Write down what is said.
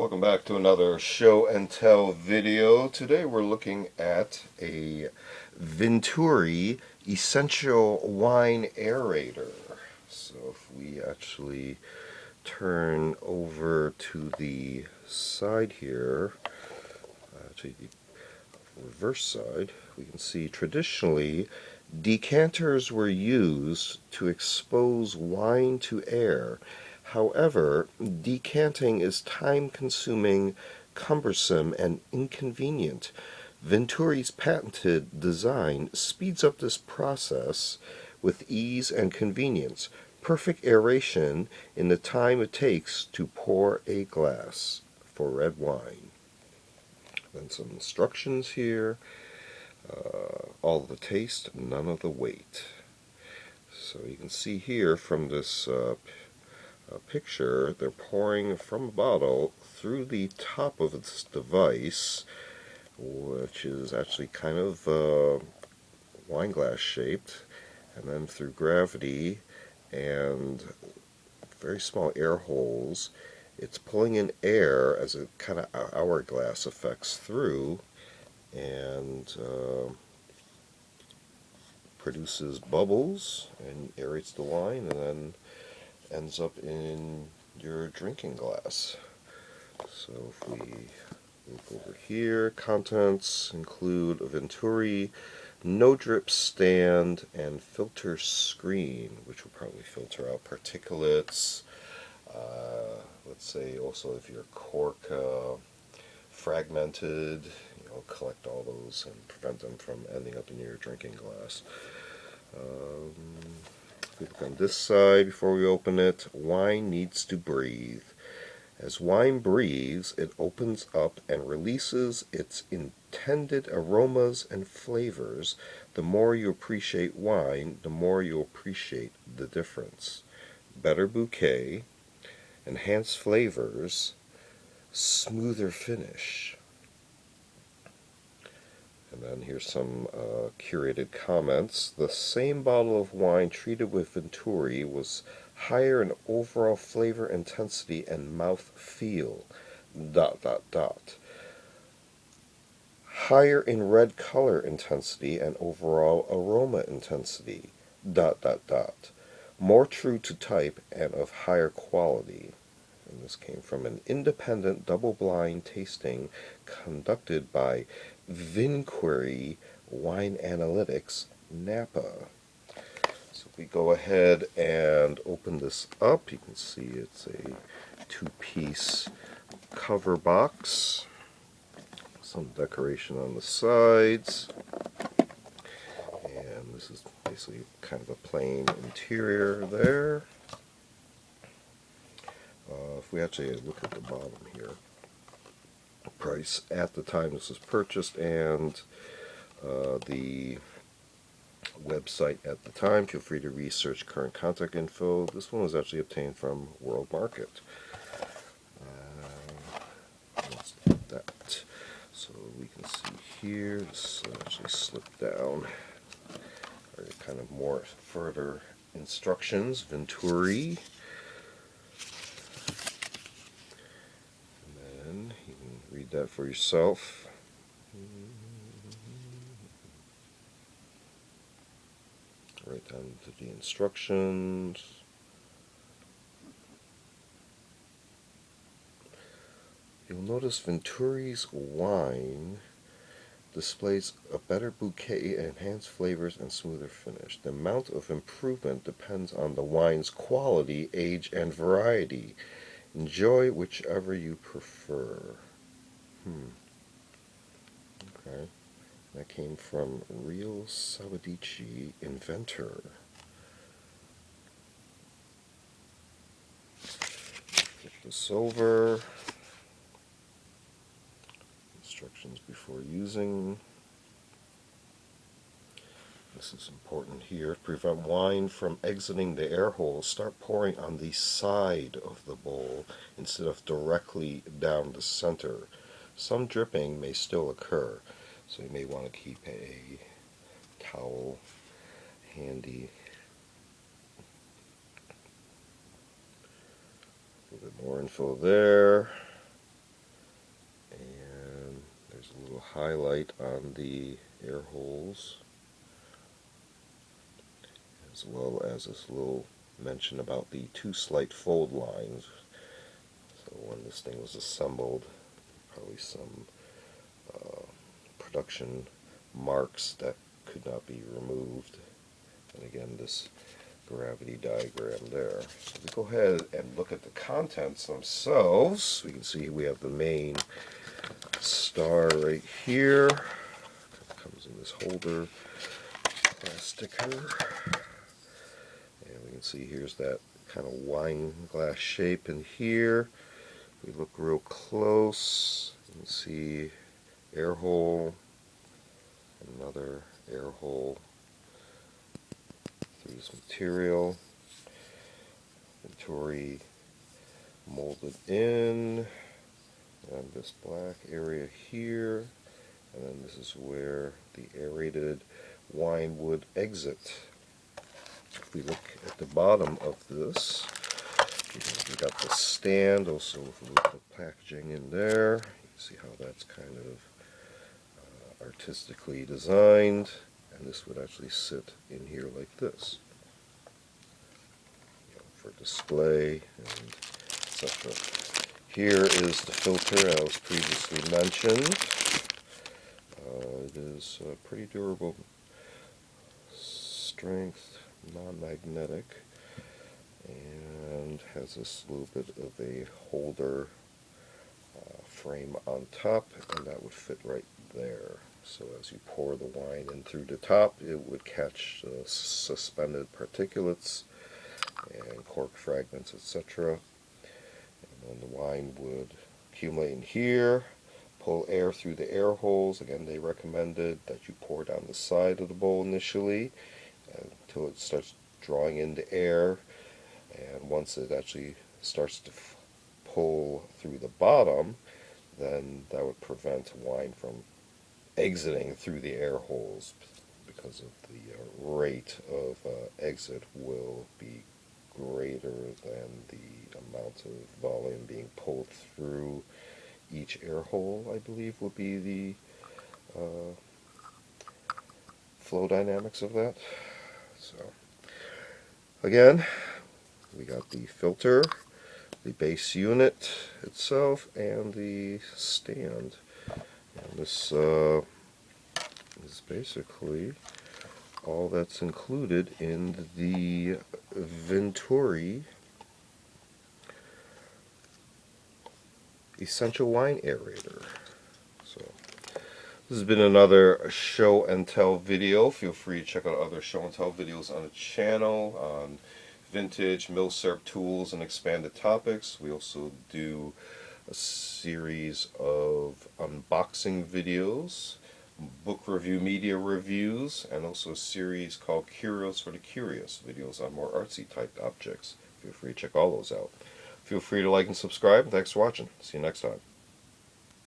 Welcome back to another show and tell video. Today we're looking at a Vinturi Essential Wine Aerator. So if we actually turn over to the side here, actually the reverse side, we can see traditionally decanters were used to expose wine to air. However, decanting is time-consuming, cumbersome, and inconvenient. Vinturi's patented design speeds up this process with ease and convenience, perfect aeration in the time it takes to pour a glass for red wine. Then some instructions here. All of the taste, none of the weight. So you can see here from this picture, they're pouring from a bottle through the top of this device, which is actually kind of wine glass shaped, and then through gravity and very small air holes, it's pulling in air as it kind of hourglass effects through, and produces bubbles and aerates the wine, and then ends up in your drinking glass. So if we look over here, contents include a Vinturi no drip stand and filter screen, which will probably filter out particulates. Let's say also if your cork fragmented, collect all those and prevent them from ending up in your drinking glass. If we look on this side before we open it, wine needs to breathe. As wine breathes, it opens up and releases its intended aromas and flavors. The more you appreciate wine, the more you appreciate the difference. Better bouquet, enhanced flavors, smoother finish. And then here's some curated comments. The same bottle of wine treated with Vinturi was higher in overall flavor intensity and mouth feel. ... Higher in red color intensity and overall aroma intensity. ... More true to type and of higher quality. And this came from an independent double-blind tasting conducted by VINTURI Wine Analytics, Napa. So if we go ahead and open this up, you can see it's a two-piece cover box. Some decoration on the sides. And this is basically kind of a plain interior there. If we actually look at the bottom here, price at the time this was purchased and the website at the time, feel free to research current contact info. This one was actually obtained from World Market. Let's do that. So we can see here, this actually slipped down. Kind of more further instructions, Vinturi. You can read that for yourself. Right down to the instructions. You'll notice Vinturi's wine displays a better bouquet, enhanced flavors, and smoother finish. The amount of improvement depends on the wine's quality, age, and variety. Enjoy whichever you prefer. Okay. That came from Real Savadici Inventor. Flip this over. Instructions before using. This is important here. To prevent wine from exiting the air hole, start pouring on the side of the bowl instead of directly down the center. Some dripping may still occur, so you may want to keep a towel handy. A little bit more info there. little highlight on the air holes, as well as this little mention about the two slight fold lines. So when this thing was assembled, probably some production marks that could not be removed. And again, this gravity diagram there. So we go ahead and look at the contents themselves. We can see we have the main star right here. It comes in this holder plasticker. And we can see here's that kind of wine glass shape in here. We look real close. You can see air hole, another air hole through this material. Vinturi molded in, and this black area here, and then this is where the aerated wine would exit. If we look at the bottom of this, we got the stand also with a little bit of packaging in there. You can see how that's kind of artistically designed, and this would actually sit in here like this, for display and etc. Here is the filter as previously mentioned. It is pretty durable strength, non-magnetic, and has this little bit of a holder frame on top, and that would fit right there. So as you pour the wine in through the top, it would catch suspended particulates and cork fragments, etc. And then the wine would accumulate in here, pull air through the air holes. Again, they recommended that you pour down the side of the bowl initially until it starts drawing in the air, and once it actually starts to pull through the bottom, then that would prevent wine from exiting through the air holes, because of the rate of exit will be greater than the amount of volume being pulled through each air hole, I believe, would be the flow dynamics of that. So again, we got the filter, the base unit itself, and the stand. And this is basically all that's included in the Vinturi Essential Wine Aerator. So this has been another show and tell video. Feel free to check out other show and tell videos on the channel on vintage, milsurp tools, and expanded topics. We also do a series of unboxing videos, book review, media reviews, and also a series called Curios for the Curious, videos on more artsy type objects. Feel free to check all those out. Feel free to like and subscribe. Thanks for watching. See you next time.